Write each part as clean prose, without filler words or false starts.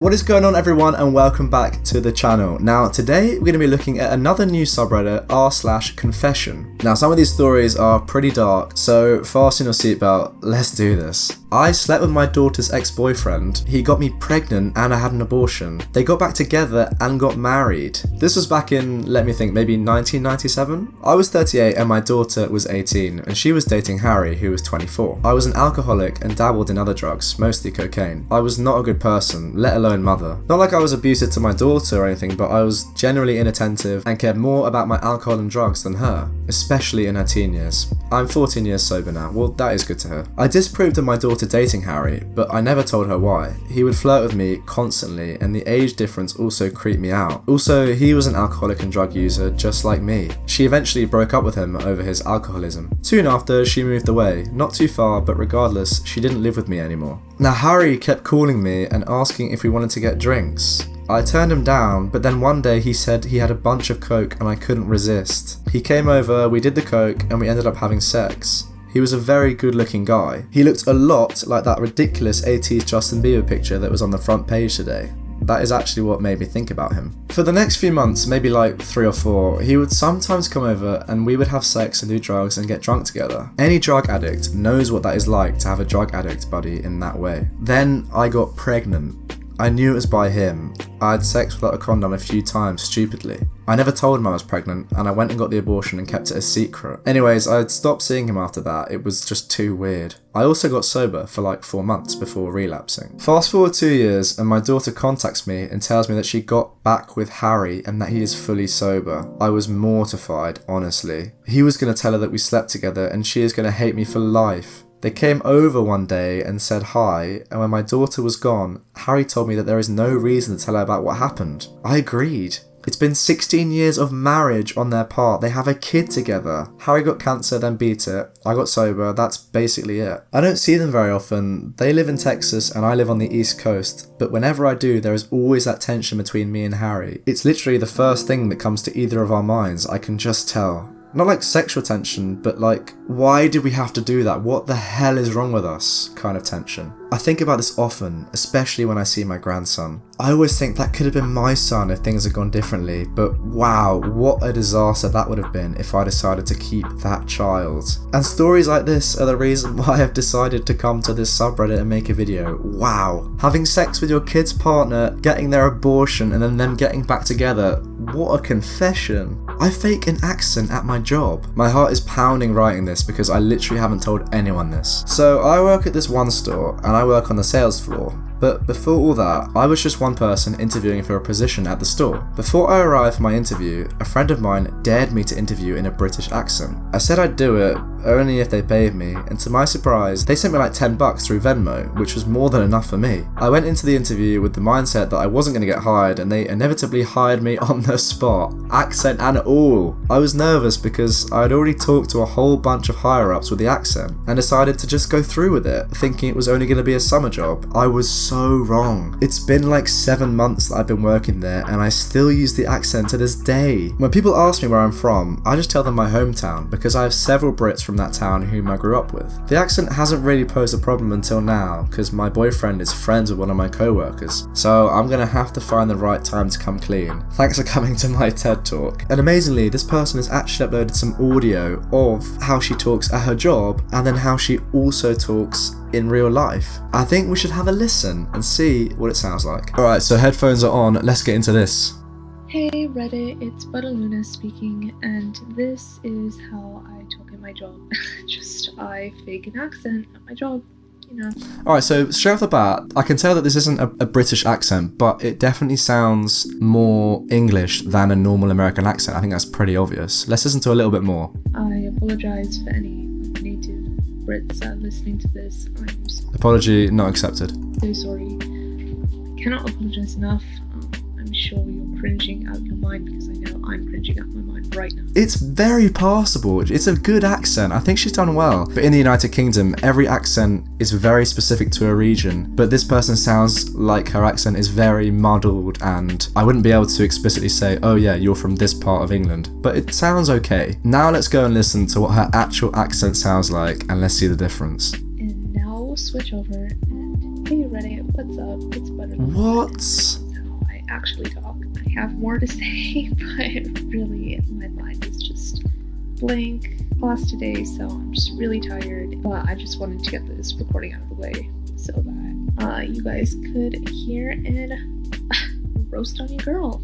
What is going on, everyone, and welcome back to the channel. Now today we're going to be looking at another new subreddit, r/confession. Now some of these stories are pretty dark, so fasten your seatbelt, let's do this. I slept with my daughter's ex-boyfriend. He got me pregnant and I had an abortion. They got back together and got married. This was back in, let me think, maybe 1997? I was 38 and my daughter was 18, and she was dating Harry, who was 24. I was an alcoholic and dabbled in other drugs, mostly cocaine. I was not a good person, let alone mother. Not like I was abusive to my daughter or anything, but I was generally inattentive and cared more about my alcohol and drugs than her, especially in her teen years. I'm 14 years sober now. Well, that is good to her. I disapproved of my daughter dating Harry, but I never told her why. He would flirt with me constantly, and the age difference also creeped me out. Also, he was an alcoholic and drug user just like me. She eventually broke up with him over his alcoholism. Soon after, she moved away. Not too far, but regardless, she didn't live with me anymore. Now, Harry kept calling me and asking if we wanted to get drinks. I turned him down, but then one day he said he had a bunch of coke and I couldn't resist. He came over, we did the coke, and we ended up having sex. He was a very good looking guy. He looked a lot like that ridiculous 80s Justin Bieber picture that was on the front page today. That is actually what made me think about him. For the next few months, maybe like 3 or 4, he would sometimes come over and we would have sex and do drugs and get drunk together. Any drug addict knows what that is like to have a drug addict buddy in that way. Then I got pregnant. I knew it was by him. I had sex without a condom a few times, stupidly. I never told him I was pregnant, and I went and got the abortion and kept it a secret. Anyways, I had stopped seeing him after that. It was just too weird. I also got sober for like 4 months before relapsing. Fast forward 2 years, and my daughter contacts me and tells me that she got back with Harry and that he is fully sober. I was mortified, honestly. He was going to tell her that we slept together, and she is going to hate me for life. They came over one day and said hi, and when my daughter was gone, Harry told me that there is no reason to tell her about what happened. I agreed. It's been 16 years of marriage on their part. They have a kid together. Harry got cancer, then beat it. I got sober. That's basically it. I don't see them very often. They live in Texas and I live on the East Coast. But whenever I do, there is always that tension between me and Harry. It's literally the first thing that comes to either of our minds. I can just tell. Not like sexual tension, but like, why did we have to do that? What the hell is wrong with us? Kind of tension. I think about this often, especially when I see my grandson. I always think that could have been my son if things had gone differently, but wow, what a disaster that would have been if I decided to keep that child. And stories like this are the reason why I've decided to come to this subreddit and make a video. Wow. Having sex with your kid's partner, getting their abortion, and then them getting back together. What a confession. I fake an accent at my job. My heart is pounding writing this because I literally haven't told anyone this. So I work at this one store and I work on the sales floor. But before all that, I was just one person interviewing for a position at the store. Before I arrived for my interview, a friend of mine dared me to interview in a British accent. I said I'd do it, only if they paid me, and to my surprise, they sent me like $10 through Venmo, which was more than enough for me. I went into the interview with the mindset that I wasn't going to get hired, and they inevitably hired me on the spot, accent and all. I was nervous because I had already talked to a whole bunch of higher-ups with the accent, and decided to just go through with it, thinking it was only going to be a summer job. I was so wrong. It's been like 7 months that I've been working there and I still use the accent to this day. When people ask me where I'm from, I just tell them my hometown because I have several Brits from that town whom I grew up with. The accent hasn't really posed a problem until now because my boyfriend is friends with one of my co-workers, so I'm gonna have to find the right time to come clean. Thanks for coming to my TED Talk. And amazingly, this person has actually uploaded some audio of how she talks at her job and then how she also talks in real life. I think we should have a listen and see what it sounds like. Alright, so headphones are on, let's get into this. Hey Reddit, it's Buddaluna speaking, and this is how I talk at my job. I fake an accent at my job, you know. Alright, so straight off the bat, I can tell that this isn't a British accent, but it definitely sounds more English than a normal American accent. I think that's pretty obvious. Let's listen to a little bit more. I apologize for any native Brits listening to this. Apology not accepted. So sorry. I cannot apologize enough. I'm sure you're cringing out your mind because I know I'm cringing out my mind right now. It's very passable. It's a good accent. I think she's done well. But in the United Kingdom, every accent is very specific to a region. But this person sounds like her accent is very muddled, and I wouldn't be able to explicitly say, oh yeah, you're from this part of England. But it sounds okay. Now let's go and listen to what her actual accent sounds like, and let's see the difference. And now we'll switch over and hey Reddit, what's up? It's Butterluna. What? That's how I actually talk. I have more to say, but really, my mind is just blank. Class today, so I'm just really tired. But I just wanted to get this recording out of the way so that you guys could hear and roast on your girl.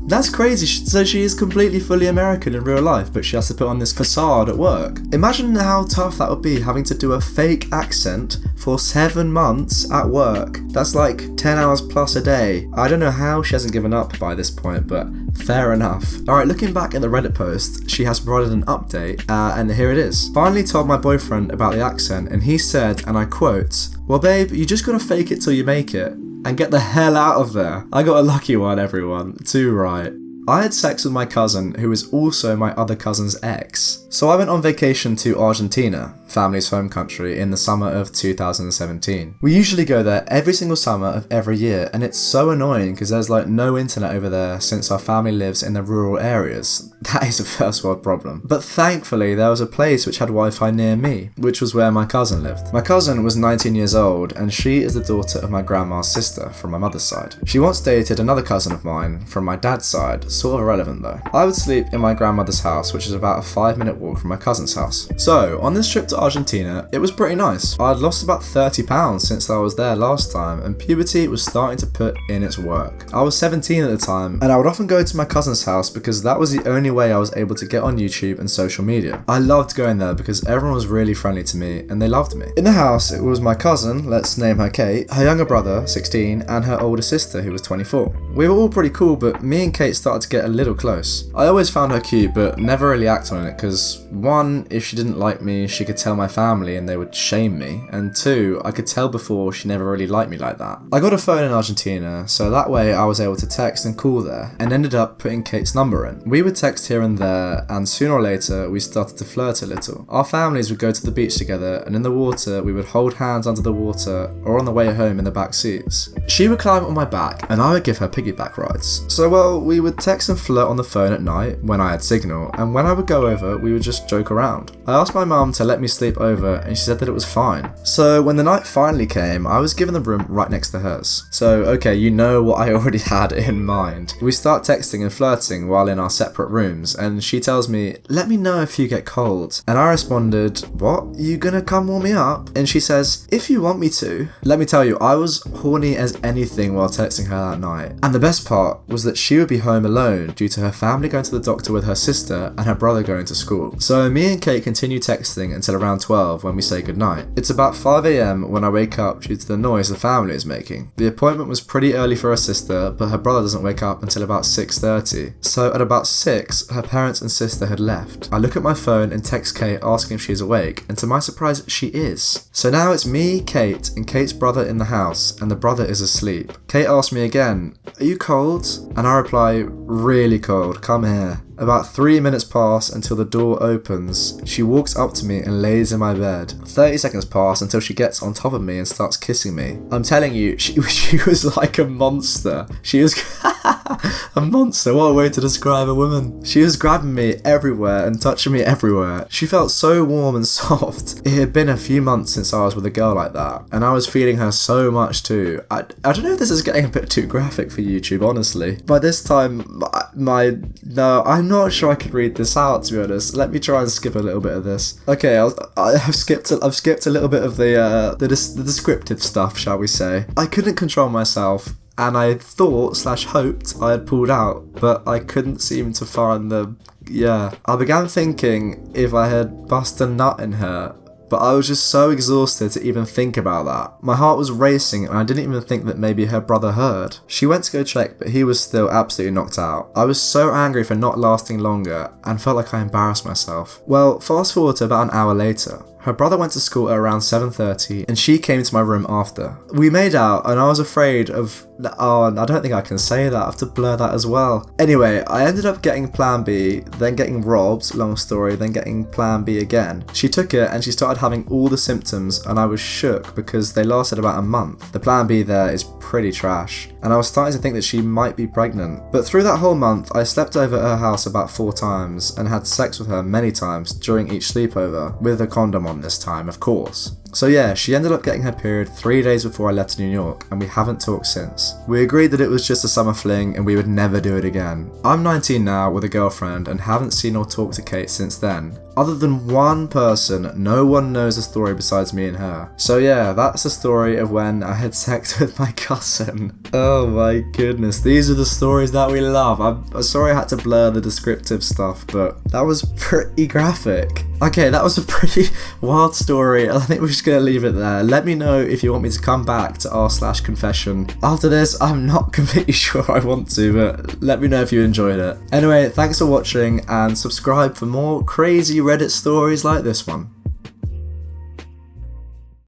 That's crazy. So she is completely fully American in real life, but she has to put on this facade at work. Imagine how tough that would be, having to do a fake accent for 7 months at work. That's like 10 hours plus a day. I don't know how she hasn't given up by this point, but fair enough. Alright, looking back at the Reddit post, she has provided an update, and here it is. Finally told my boyfriend about the accent, and he said, and I quote, "Well babe, you just gotta fake it till you make it. And get the hell out of there." I got a lucky one, everyone. Too right. I had sex with my cousin, who is also my other cousin's ex. So I went on vacation to Argentina, family's home country, in the summer of 2017. We usually go there every single summer of every year, and it's so annoying because there's like no internet over there since our family lives in the rural areas. That is a first world problem. But thankfully there was a place which had Wi-Fi near me, which was where my cousin lived. My cousin was 19 years old, and she is the daughter of my grandma's sister from my mother's side. She once dated another cousin of mine from my dad's side, sort of irrelevant though. I would sleep in my grandmother's house, which is about a 5-minute walk from my cousin's house. So on this trip to Argentina, it was pretty nice. I'd lost about 30 pounds since I was there last time, and puberty was starting to put in its work. I was 17 at the time, and I would often go to my cousin's house because that was the only way I was able to get on YouTube and social media. I loved going there because everyone was really friendly to me and they loved me. In the house, it was my cousin, let's name her Kate, her younger brother, 16, and her older sister, who was 24. We were all pretty cool, but me and Kate started to get a little close. I always found her cute, but never really acted on it because, one, if she didn't like me, she could tell my family and they would shame me, and two, I could tell before she never really liked me like that. I got a phone in Argentina, so that way I was able to text and call there, and ended up putting Kate's number in. We would text here and there, and sooner or later we started to flirt a little. Our families would go to the beach together, and in the water we would hold hands under the water or on the way home in the back seats. She would climb on my back and I would give her piggyback rides. So well, we would text and flirt on the phone at night when I had signal, and when I would go over we would just joke around. I asked my mum to let me sleep over and she said that it was fine. So when the night finally came, I was given the room right next to hers. So okay, you know what I already had in mind. We start texting and flirting while in our separate rooms, and she tells me, "Let me know if you get cold." And I responded, "What? You gonna come warm me up?" And she says, "If you want me to." Let me tell you, I was horny as anything while texting her that night. And the best part was that she would be home alone due to her family going to the doctor with her sister and her brother going to school. So me and Kate continue texting until around 12 when we say goodnight. It's about 5 AM when I wake up due to the noise the family is making. The appointment was pretty early for her sister, but her brother doesn't wake up until about 6:30. So at about 6, her parents and sister had left. I look at my phone and text Kate asking if she's awake, and to my surprise, she is. So now it's me, Kate, and Kate's brother in the house, and the brother is asleep. Kate asks me again, "Are you cold?" And I reply, "Really cold, come here." About 3 minutes pass until the door opens. She walks up to me and lays in my bed. 30 seconds pass until she gets on top of me and starts kissing me. I'm telling you, she was like a monster. She was a monster. What a way to describe a woman. She was grabbing me everywhere and touching me everywhere. She felt so warm and soft. It had been a few months since I was with a girl like that, and I was feeling her so much too. I don't know if this is getting a bit too graphic for YouTube, honestly. By this time, I'm not sure I could read this out, to be honest. Let me try and skip a little bit of this. Okay, I've skipped a little bit of the descriptive stuff, shall we say. I couldn't control myself, and I thought/hoped I had pulled out, but I couldn't seem to find I began thinking if I had bust a nut in her, but I was just so exhausted to even think about that. My heart was racing and I didn't even think that maybe her brother heard. She went to go check, but he was still absolutely knocked out. I was so angry for not lasting longer and felt like I embarrassed myself. Well, fast forward to about an hour later. Her brother went to school at around 7:30 and she came to my room after. We made out and I was afraid of... I don't think I can say that. I have to blur that as well. Anyway, I ended up getting Plan B, then getting robbed, long story, then getting Plan B again. She took it and she started having all the symptoms and I was shook because they lasted about a month. The Plan B there is pretty trash, and I was starting to think that she might be pregnant. But through that whole month, I slept over at her house about 4 times and had sex with her many times during each sleepover, with a condom on this time, of course. So yeah, she ended up getting her period 3 days before I left to New York, and we haven't talked since. We agreed that it was just a summer fling and we would never do it again. I'm 19 now with a girlfriend and haven't seen or talked to Kate since then. Other than one person, no one knows the story besides me and her. So yeah, that's the story of when I had sex with my cousin. Oh my goodness, these are the stories that we love. I'm sorry I had to blur the descriptive stuff, but that was pretty graphic. Okay, that was a pretty wild story. I think we're just going to leave it there. Let me know if you want me to come back to r/confession. After this, I'm not completely sure I want to, but let me know if you enjoyed it. Anyway, thanks for watching and subscribe for more crazy Reddit stories like this one.